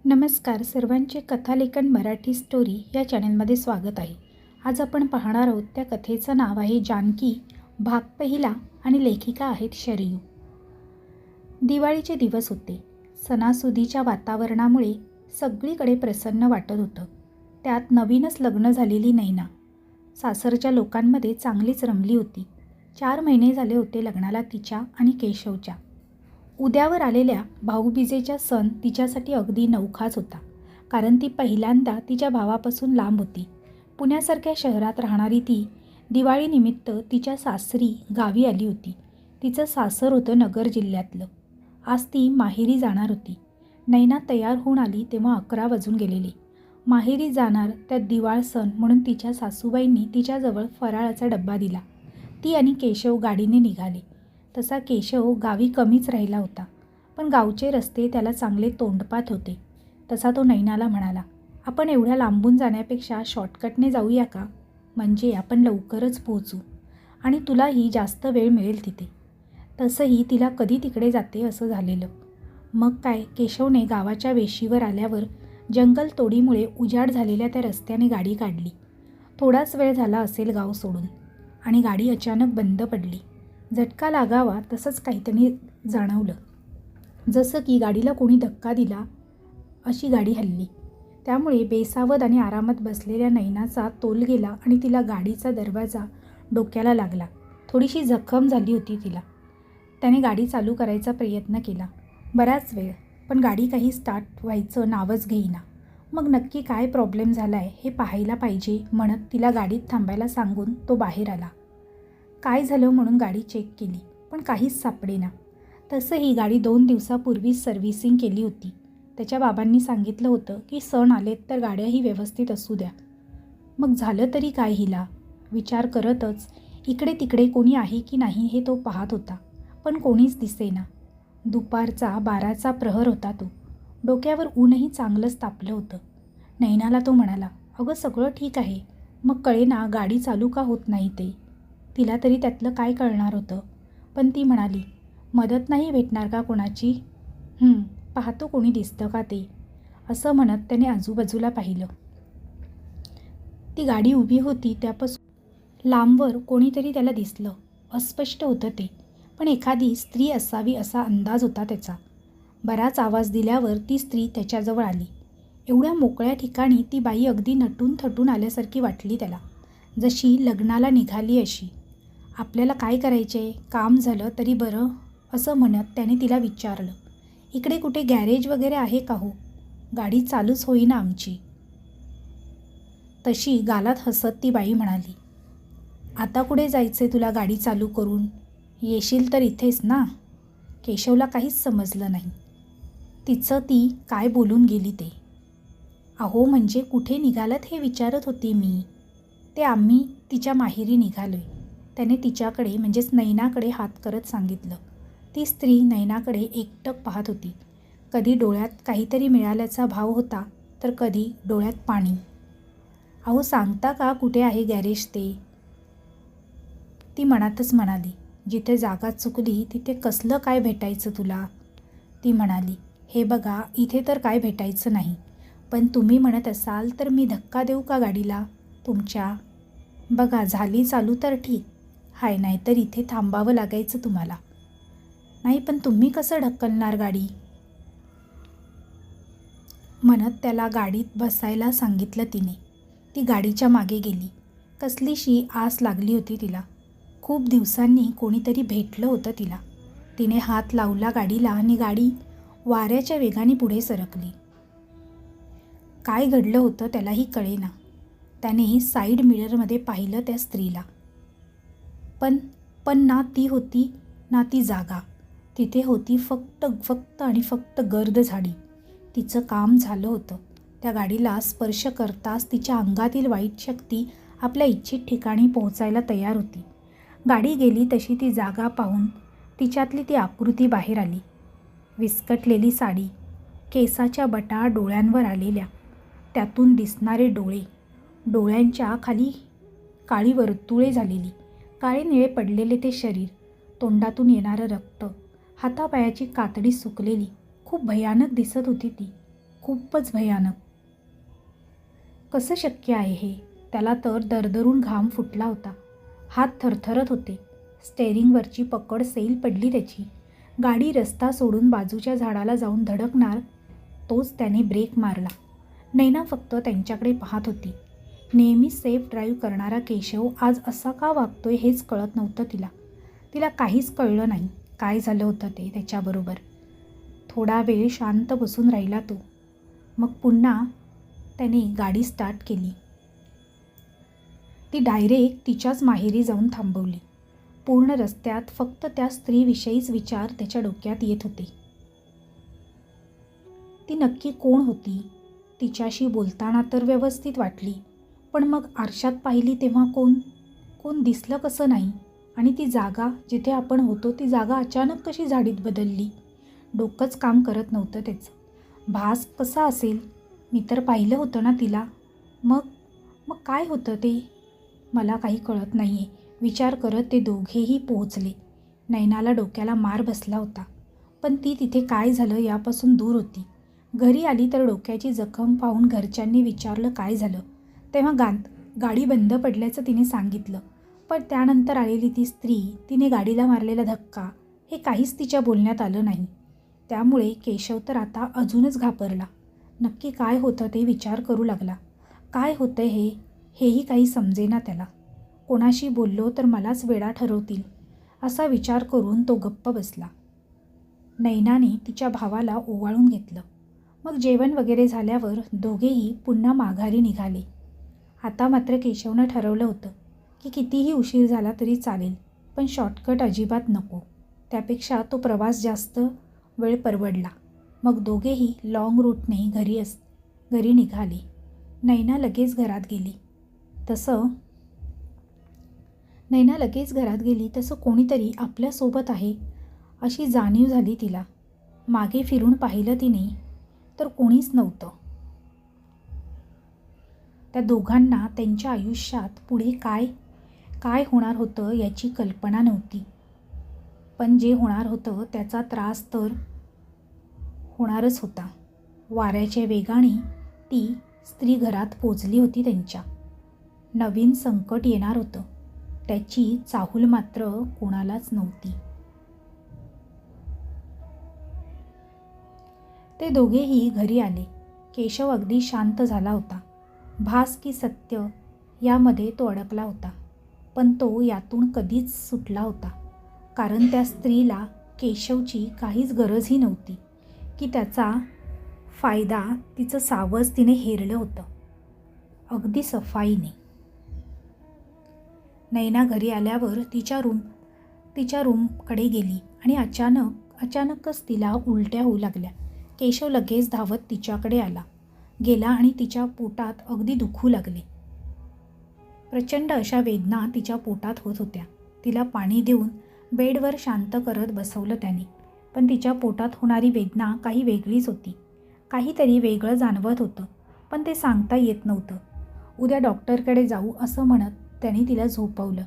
नमस्कार सर्वांचे कथालेखन मराठी स्टोरी या चॅनलमध्ये स्वागत आहे. आज आपण पाहणार आहोत त्या कथेचं नाव आहे जानकी, भाग पहिला आणि लेखिका आहेत शरयू. दिवाळीचे दिवस होते. सणासुदीच्या वातावरणामुळे सगळीकडे प्रसन्न वाटत होतं. त्यात नवीनच लग्न झालेली नैना सासरच्या लोकांमध्ये चांगलीच रमली होती. 4 महिने झाले होते लग्नाला तिच्या आणि केशवच्या. उद्यावर आलेल्या भाऊबीजेचा सण तिच्यासाठी अगदी नवखाच होता, कारण ती पहिल्यांदा तिच्या भावापासून लांब होती. पुण्यासारख्या शहरात राहणारी ती दिवाळीनिमित्त तिच्या सासरी गावी आली होती. तिचं सासर होतं नगर जिल्ह्यातलं. आज ती माहेरी जाणार होती. नैना तयार होऊन आली तेव्हा 11 वाजून गेलेले. माहेरी जाणार त्यात दिवाळ सण म्हणून तिच्या सासूबाईंनी तिच्याजवळ फराळाचा डब्बा दिला. ती आणि केशव गाडीने निघाले. तसा केशव गावी कमीच राहिला होता, पण गावचे रस्ते त्याला चांगले तोंडपात होते. तसा तो नैनाला म्हणाला, आपण एवढ्या लांबून जाण्यापेक्षा शॉर्टकटने जाऊया का? म्हणजे आपण लवकरच पोहोचू आणि तुलाही जास्त वेळ मिळेल तिथे. तसंही तिला कधी तिकडे जाते असं झालेलं. मग काय, केशवने गावाच्या वेशीवर आल्यावर जंगलतोडीमुळे उजाड झालेल्या त्या रस्त्याने गाडी काढली. थोडाच वेळ झाला असेल गाव सोडून आणि गाडी अचानक बंद पडली. झटका लागावा तसंच काहीतरी जाणवलं, जसं की गाडीला कोणी धक्का दिला अशी गाडी हलली. त्यामुळे बेसावध आणि आरामात बसलेल्या नैनाचा तोल गेला आणि तिला गाडीचा दरवाजा डोक्याला लागला. थोडीशी जखम झाली होती तिला. त्याने गाडी चालू करायचा प्रयत्न केला बराच वेळ, पण गाडी काही स्टार्ट व्हायचं नावच घेईना. मग नक्की काय प्रॉब्लेम झाला आहे हे पाहायला पाहिजे म्हणत तिला गाडीत थांबायला सांगून तो बाहेर आला. काय झालं म्हणून गाडी चेक केली, पण काहीच सापडेना. तसंही गाडी 2 दिवसापूर्वीच सर्व्हिसिंग केली होती. त्याच्या बाबांनी सांगितलं होतं की सण आलेत तर गाड्याही व्यवस्थित असू द्या. मग झालं तरी काय हिला? विचार करतच इकडे तिकडे कोणी आहे की नाही हे तो पाहत होता, पण कोणीच दिसेना. दुपारचा 12चा प्रहर होता तो. डोक्यावर ऊनही चांगलंच तापलं होतं. नैनाला तो म्हणाला, अगं सगळं ठीक आहे, मग कळेना गाडी चालू का होत नाही ते. तिला तरी त्यातलं काय कळणार होतं, पण ती म्हणाली, मदत नाही भेटणार का कोणाची? पाहतो कोणी दिसतं का ते, असं म्हणत त्याने आजूबाजूला पाहिलं. ती गाडी उभी होती त्यापासून लांबवर कोणीतरी त्याला दिसलं. अस्पष्ट होतं ते, पण एखादी स्त्री असावी असा अंदाज होता त्याचा. बराच आवाज दिल्यावर ती स्त्री त्याच्याजवळ आली. एवढ्या मोकळ्या ठिकाणी ती बाई अगदी नटून थटून आल्यासारखी वाटली त्याला, जशी लग्नाला निघाली अशी. आपल्याला काय करायचे, काम झालं तरी बरं, असं म्हणत त्याने तिला विचारलं, इकडे कुठे गॅरेज वगैरे आहे का हो? गाडी चालूच होईना आमची. तशी गालात हसत ती बाई म्हणाली, आता कुठे जायचे तुला गाडी चालू करून? येशील तर इथेच ना. केशवला काहीच समजलं नाही तिचं ती काय बोलून गेली ते. अहो म्हणजे कुठे निघालात हे विचारत होते मी. ते आम्ही तिच्या माहेरी निघालोय, त्याने तिच्याकडे म्हणजेच नैनाकडे हात करत सांगितलं. ती स्त्री नैनाकडे एकटक पाहत होती. कधी डोळ्यात काहीतरी मिळाल्याचा भाव होता, तर कधी डोळ्यात पाणी. अहो सांगता का कुठे आहे गॅरेज ते? ती मनातच म्हणाली, जिथे जागा चुकली तिथे कसलं काय भेटायचं तुला? ती म्हणाली, हे बघा इथे तर काय भेटायचं नाही, पण तुम्ही म्हणत असाल तर मी धक्का देऊ का गाडीला तुमच्या? बघा झाली चालू तर ठीक हाय, नाहीतर इथे थांबावं लागायचं तुम्हाला. नाही पण तुम्ही कसं ढकलणार गाडी? म्हणत त्याला गाडीत बसायला सांगितलं तिने. ती गाडीच्या मागे गेली. कसलीशी आस लागली होती तिला. खूप दिवसांनी कोणीतरी भेटलं होतं तिला. तिने हात लावला गाडीला आणि गाडी वाऱ्याच्या वेगाने पुढे सरकली. काय घडलं होतं त्यालाही कळेना. त्याने साईड मिररमध्ये पाहिलं त्या स्त्रीला, पण ना ती होती ना ती जागा. तिथे होती फक्त आणि फक्त गर्द झाडी. तिचं काम झालं होतं. त्या गाडीला स्पर्श करताच तिच्या अंगातील वाईट शक्ती आपल्या इच्छित ठिकाणी पोहोचायला तयार होती. गाडी गेली तशी ती जागा पाहून तिच्यातली ती आकृती बाहेर आली. विस्कटलेली साडी, केसाच्या बटा डोळ्यांवर आलेल्या, त्यातून दिसणारे डोळे, डोळ्यांच्या खाली काळी वर्तुळे झालेली, काळे निळे पडलेले ते शरीर, तोंडातून येणारं रक्त, हातापायाची कातडी सुकलेली, खूप भयानक दिसत होती ती. खूपच भयानक. कसं शक्य आहे हे? त्याला तर दरदरून घाम फुटला होता. हात थरथरत होते. स्टेअरिंगवरची पकड सैल पडली त्याची. गाडी रस्ता सोडून बाजूच्या झाडाला जाऊन धडकणार तोच त्याने ब्रेक मारला. नैना फक्त त्यांच्याकडे पाहत होती. नेहमी सेफ ड्राईव्ह करणारा केशव आज असा का वागतोय हेच कळत नव्हतं तिला. तिला काहीच कळलं नाही काय झालं होतं ते त्याच्याबरोबर. थोडा वेळ शांत बसून राहिला तो. मग पुन्हा त्याने गाडी स्टार्ट केली. ती डायरेक्ट तिच्याच माहेरी जाऊन थांबवली. पूर्ण रस्त्यात फक्त त्या स्त्रीविषयीच विचार त्याच्या डोक्यात येत होते. ती नक्की कोण होती? तिच्याशी बोलताना तर व्यवस्थित वाटली, पण मग आरशात पाहिली तेव्हा कोण दिसलं कसं नाही? आणि ती जागा जिथे आपण होतो ती जागा अचानक कशी झाडीत बदलली? डोकंच काम करत नव्हतं त्याचं. भास कसा असेल? मी तर पाहिलं होतं ना तिला. मग काय होतं ते? मला काही कळत नाही आहे, विचार करत ते दोघेही पोहोचले. नैनाला डोक्याला मार बसला होता, पण ती तिथे काय झालं यापासून दूर होती. घरी आली तर डोक्याची जखम पाहून घरच्यांनी विचारलं काय झालं. तेव्हा गाडी बंद पडल्याचं तिने सांगितलं. पण त्यानंतर आलेली ती स्त्री, तिने गाडीला मारलेला धक्का, हे काहीच तिच्या बोलण्यात आलं नाही. त्यामुळे केशव तर आता अजूनच घाबरला. नक्की काय होतं ते विचार करू लागला. काय होतं हेही काही समजेना त्याला. कोणाशी बोललो तर मलाच वेडा ठरवतील असा विचार करून तो गप्प बसला. नैनाने तिच्या भावाला ओवाळून घेतलं. मग जेवण वगैरे झाल्यावर दोघेही पुन्हा माघारी निघाले. आता मात्र केशवनं ठरवलं होतं की कितीही उशीर झाला तरी चालेल, पण शॉर्टकट अजिबात नको. त्यापेक्षा तो प्रवास जास्त वेळ परवडला. मग दोघेही लॉंग रूटने घरी निघाले. नैना लगेच घरात गेली. तसं कोणीतरी आपल्यासोबत आहे अशी जाणीव झाली तिला. मागे फिरून पाहिलं तिने तर कोणीच नव्हतं. त्या दोघांना त्यांच्या आयुष्यात पुढे काय होणार होतं याची कल्पना नव्हती. पण जे होणार होतं त्याचा त्रास तर होणारच होता. वाऱ्याच्या वेगाने ती स्त्री घरात पोचली होती त्यांच्या. नवीन संकट येणार होतं, त्याची चाहूल मात्र कोणालाच नव्हती. ते दोघेही घरी आले. केशव अगदी शांत झाला होता. भास की सत्य यामध्ये तो अडकला होता, पण तो यातून कधीच सुटला होता. कारण त्या स्त्रीला केशवची काहीच गरजही नव्हती की त्याचा फायदा तिचं सावज तिने हेरलं होतं अगदी सफाईने. नैना घरी आल्यावर तिच्या रूमकडे गेली आणि अचानकच तिला उलट्या होऊ लागल्या. केशव लगेच धावत तिच्याकडे गेला आणि तिच्या पोटात अगदी दुखू लागले. प्रचंड अशा वेदना तिच्या पोटात होत होत्या. तिला पाणी देऊन बेडवर शांत करत बसवलं त्याने, पण तिच्या पोटात होणारी वेदना काही वेगळीच होती. काहीतरी वेगळं जाणवत होतं, पण ते सांगता येत नव्हतं. उद्या डॉक्टरकडे जाऊ असं म्हणत त्याने तिला झोपवलं.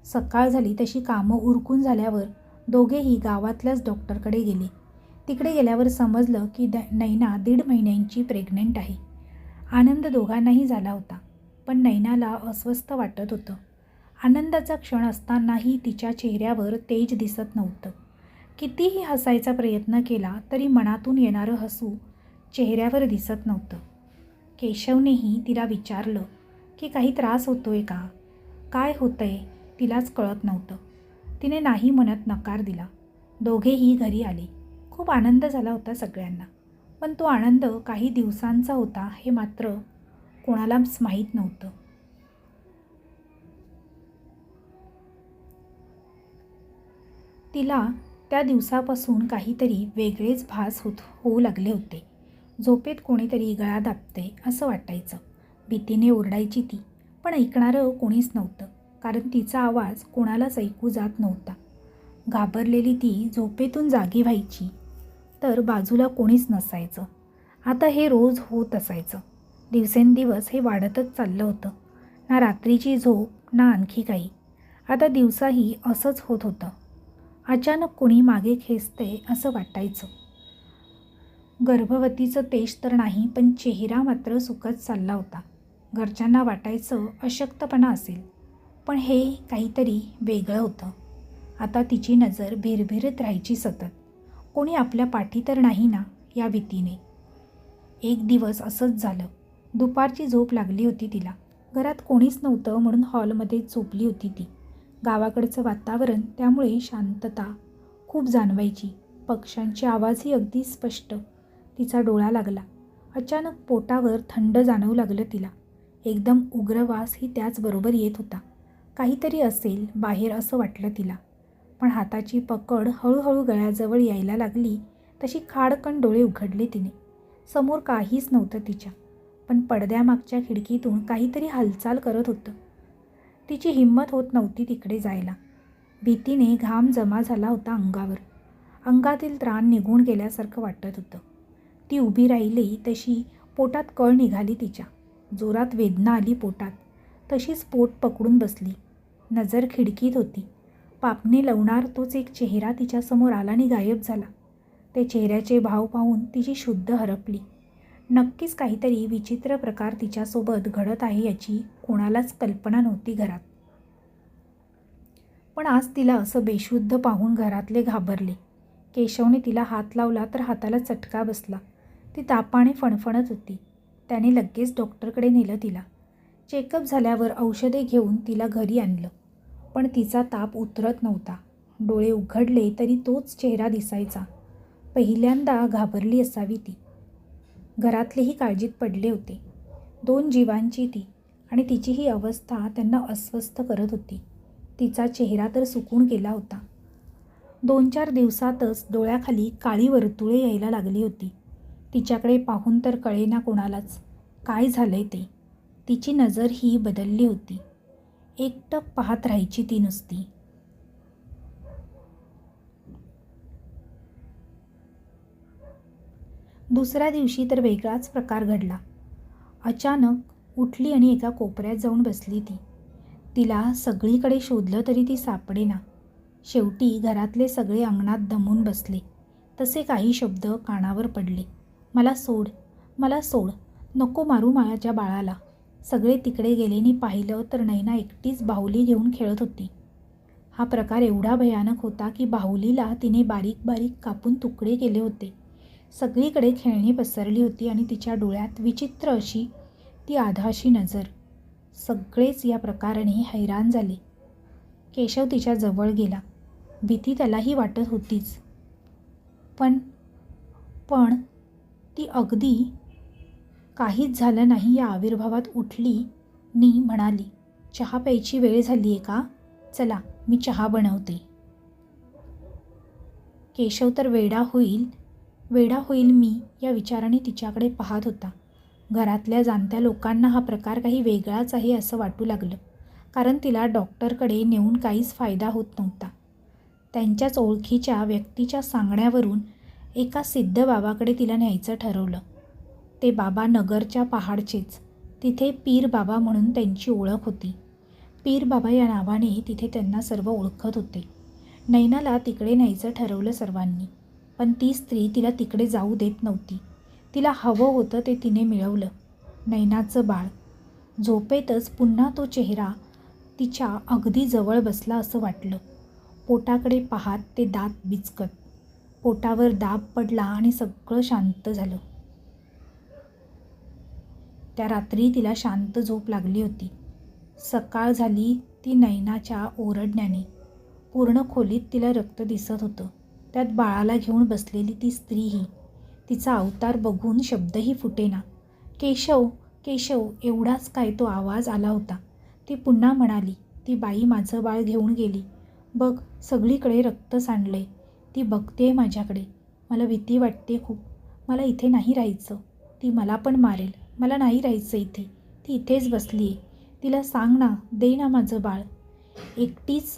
सकाळ झाली तशी कामं उरकून झाल्यावर दोघेही गावातल्याच डॉक्टरकडे गेले. तिकडे गेल्यावर समजलं की नैना 1.5 महिन्यांची प्रेग्नंट आहे. आनंद दोघांनाही झाला होता, पण नैनाला अस्वस्थ वाटत होतं. आनंदाचा क्षण असतानाही तिच्या चेहऱ्यावर तेज दिसत नव्हतं. कितीही हसायचा प्रयत्न केला तरी मनातून येणारं हसू चेहऱ्यावर दिसत नव्हतं. केशवनेही तिला विचारलं की काही त्रास होतोय का? काय होतंय तिलाच कळत नव्हतं. तिने नाही म्हणत नकार दिला. दोघेही घरी आले. खूप आनंद झाला होता सगळ्यांना, पण तो आनंद काही दिवसांचा होता हे मात्र कोणालाच माहीत नव्हतं. तिला त्या दिवसापासून काहीतरी वेगळेच भास होऊ लागले होते. झोपेत कोणीतरी गळा दाबते असं वाटायचं. भीतीने ओरडायची ती, पण ऐकणारं कोणीच नव्हतं, कारण तिचा आवाज कोणालाच ऐकू जात नव्हता. घाबरलेली ती झोपेतून जागी व्हायची तर बाजूला कोणीच नसायचं. आता हे रोज होत असायचं. दिवसेंदिवस हे वाढतच चाललं होतं. ना रात्रीची झोप ना आणखी काही. आता दिवसाही असंच होत होतं. अचानक कोणी मागे खेचते असं वाटायचं. गर्भवतीचं तेज तर नाही, पण चेहरा मात्र सुकत चालला होता. घरच्यांना वाटायचं अशक्तपणा असेल, पण हे काहीतरी वेगळं होतं. आता तिची नजर भिरभिरत राहायची सतत. कोणी आपल्या पाठी तर नाही ना, या भीतीने. एक दिवस असंच झालं. दुपारची झोप लागली होती तिला. घरात कोणीच नव्हतं म्हणून हॉलमध्ये झोपली होती ती. गावाकडचं वातावरण, त्यामुळे शांतता खूप जाणवायची. पक्ष्यांचे आवाजही अगदी स्पष्ट. तिचा डोळा लागला. अचानक पोटावर थंड जाणवू लागलं तिला. एकदम उग्र वासही त्याचबरोबर येत होता. काहीतरी असेल बाहेर असं वाटलं तिला. पण हाताची पकड हळूहळू गळ्याजवळ यायला लागली तशी खाडकन डोळे उघडले तिने. समोर काहीच नव्हतं तिच्या, पण पडद्यामागच्या खिडकीतून काहीतरी हालचाल करत होतं. तिची हिंमत होत नव्हती तिकडे जायला. भीतीने घाम जमा झाला होता अंगावर. अंगातील त्राण निघून गेल्यासारखं वाटत होतं. ती उभी राहिली तशी पोटात कळ निघाली तिच्या. जोरात वेदना आली पोटात. तशीच पोट पकडून बसली. नजर खिडकीत होती. पापणी लावणार तोच एक चेहरा तिच्यासमोर आला आणि गायब झाला. ते चेहऱ्याचे भाव पाहून तिची शुद्ध हरपली. नक्कीच काहीतरी विचित्र प्रकार तिच्यासोबत घडत आहे याची कोणालाच कल्पना नव्हती घरात. पण आज तिला असं बेशुद्ध पाहून घरातले घाबरले. केशवने तिला हात लावला तर हाताला चटका बसला. ती तापाने फणफणत होती. त्याने लगेच डॉक्टरकडे नेलं तिला. चेकअप झाल्यावर औषधे घेऊन तिला घरी आणलं. पण तिचा ताप उतरत नव्हता. डोळे उघडले तरी तोच चेहरा दिसायचा. पहिल्यांदा घाबरली असावी ती. घरातलेही काळजीत पडले होते. 2 जीवांची ती, आणि तिची ही अवस्था त्यांना अस्वस्थ करत होती. तिचा चेहरा तर सुकून गेला होता. 2-4 दिवसातच डोळ्याखाली काळी वर्तुळे यायला लागली होती. तिच्याकडे पाहून तर कळेना कोणालाच काय झालंय ते. तिची नजर ही बदलली होती. एकटक पाहत राहायची ती नुसती. दुसऱ्या दिवशी तर वेगळाच प्रकार घडला. अचानक उठली आणि एका कोपऱ्यात जाऊन बसली ती. तिला सगळीकडे शोधलं तरी ती सापडेना. शेवटी घरातले सगळे अंगणात दमून बसले. तसे काही शब्द कानावर पडले. मला सोड, मला सोड, नको मारू माझ्या बाळाला. सगळे तिकडे गेलेनी पाहिलं तर नैना एकटीच बाहुली घेऊन खेळत होती. हा प्रकार एवढा भयानक होता की बाहुलीला तिने बारीक बारीक कापून तुकडे केले होते. सगळीकडे खेळणी पसरली होती आणि तिच्या डोळ्यात विचित्र अशी ती आधाशी नजर. सगळेच या प्रकाराने हैराण झाले. केशव तिच्या जवळ गेला. भीती त्यालाही वाटत होतीच. पण ती अगदी काहीच झालं नाही या आविर्भावात उठली नी म्हणाली, चहा प्यायची वेळ झाली आहे का? चला मी चहा बनवते. केशव तर वेडा होईल मी या विचाराने तिच्याकडे पाहत होता. घरातल्या जाणत्या लोकांना हा प्रकार काही वेगळाच आहे असं वाटू लागलं. कारण तिला डॉक्टरकडे नेऊन काहीच फायदा होत नव्हता. त्यांच्याच ओळखीच्या व्यक्तीच्या सांगण्यावरून एका सिद्ध बाबाकडे तिला न्यायचं ठरवलं. ते बाबा नगरच्या पहाडचेच. तिथे पीर बाबा म्हणून त्यांची ओळख होती. पीर बाबा या नावाने तिथे त्यांना सर्व ओळखत होते. नैनाला तिकडे न्यायचं ठरवलं सर्वांनी. पण ती स्त्री तिला तिकडे जाऊ देत नव्हती. तिला हवं होतं ते तिने मिळवलं. नैनाचं बाळ. झोपेतच पुन्हा तो चेहरा तिच्या अगदी जवळ बसला असं वाटलं. पोटाकडे पाहत ते दात बिचकत. पोटावर दाब पडला आणि सगळं शांत झालं. त्या रात्री तिला शांत झोप लागली होती. सकाळ झाली ती नैनाच्या ओरडण्याने. पूर्ण खोलीत तिला रक्त दिसत होतं. त्यात बाळाला घेऊन बसलेली ती स्त्रीही. तिचा अवतार बघून शब्दही फुटेना. केशव, केशव एवढाच काय तो आवाज आला होता. ती पुन्हा म्हणाली, ती बाई माझं बाळ घेऊन गेली. बघ सगळीकडे रक्त सांडले. ती बघते माझ्याकडे. मला भीती वाटते खूप. मला इथे नाही राहायचं. ती मला पण मारेल. मला नाही राहायचं इथे. ती इथेच बसली आहे. तिला सांग ना, दे ना माझं बाळ. एकटीच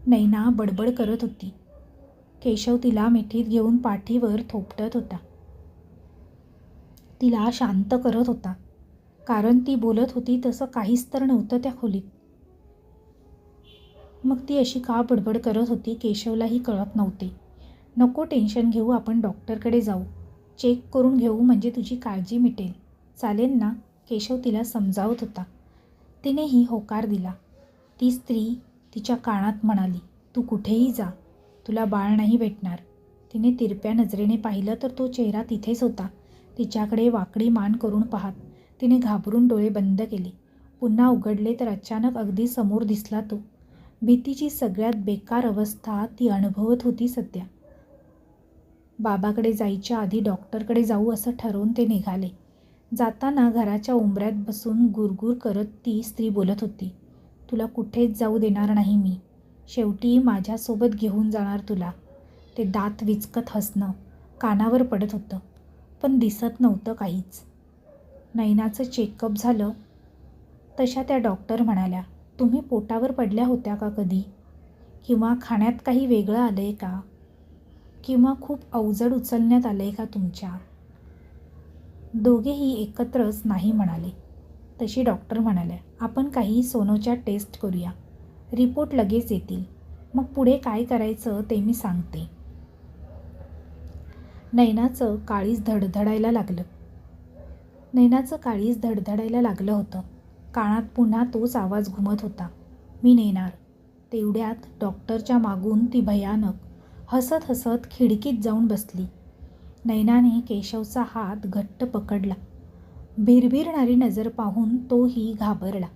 नैना बडबड करत होती. केशव तिला मिठीत घेऊन पाठीवर थोपटत होता. तिला शांत करत होता. कारण ती बोलत होती तसं काहीच तर नव्हतं त्या खोलीत. मग ती अशी का बडबड करत होती केशवलाही कळत नव्हते. नको टेन्शन घेऊ, आपण डॉक्टरकडे जाऊ. चेक करून घेऊ म्हणजे तुझी काळजी मिटेल. चालेल ना? केशव तिला समजावत होता. तिनेही होकार दिला. ती स्त्री तिच्या कानात म्हणाली, तू कुठेही जा, तुला बाळ नाही भेटणार. तिने तिरप्या नजरेने पाहिलं तर तो चेहरा तिथेच होता. तिच्याकडे वाकडी मान करून पाहत तिने घाबरून डोळे बंद केले. पुन्हा उघडले तर अचानक अगदी समोर दिसला तो. भीतीची सगळ्यात बेकार अवस्था ती अनुभवत होती सध्या. बाबाकडे जायच्या आधी डॉक्टरकडे जाऊ असं ठरवून ते निघाले. जाताना घराच्या उंबऱ्यात बसून गुरगुर करत ती स्त्री बोलत होती, तुला कुठेच जाऊ देणार नाही मी. शेवटी माझ्यासोबत घेऊन जाणार तुला. ते दात विचकत हसणं कानावर पडत होतं, पण दिसत नव्हतं काहीच. नैनाचं चेकअप झालं तशा त्या डॉक्टर म्हणाल्या, तुम्ही पोटावर पडल्या होत्या का कधी? किंवा खाण्यात काही वेगळं आलं आहे का? किंवा खूप अवजड उचलण्यात आलं आहे का तुमच्या? दोघेही एकत्रच नाही म्हणाले. तशी डॉक्टर म्हणाल्या, आपण काही सोनोच्या टेस्ट करूया, रिपोर्ट लगेच येतील, मग पुढे काय करायचं ते मी सांगते. नैनाचं काळीज धडधडायला लागलं होतं. कानात पुन्हा तोच आवाज घुमत होता, मी नेणार. तेवढ्यात डॉक्टरच्या मागून ती भयानक हसत हसत खिडकीत जाऊन बसली. नैनाने केशवचा हात घट्ट पकडला. भिरभिरणारी नजर पाहून तोही घाबरला.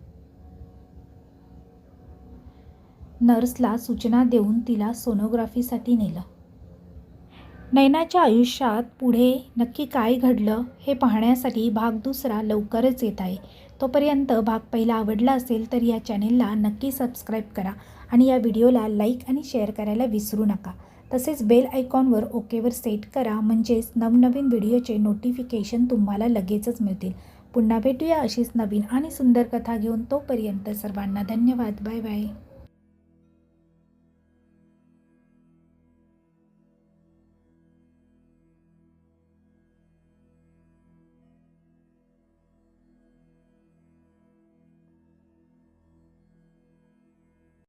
नर्सला सूचना देऊन तिला सोनोग्राफीसाठी नेलं. नैनाच्या आयुष्यात पुढे नक्की काय घडलं हे पाहण्यासाठी भाग दुसरा लवकरच येत आहे. तोपर्यंत भाग पहिला आवडला असेल तर या चॅनेलला नक्की सबस्क्राईब करा आणि या व्हिडिओला लाईक आणि शेअर करायला विसरू नका. तसेच बेल आयकॉनवर ओकेवर सेट करा, म्हणजेच नवनवीन व्हिडिओचे नोटिफिकेशन तुम्हाला लगेचच मिळतील. पुन्हा भेटूया अशीच नवीन आणि सुंदर कथा घेऊन. तोपर्यंत सर्वांना धन्यवाद. Bye bye.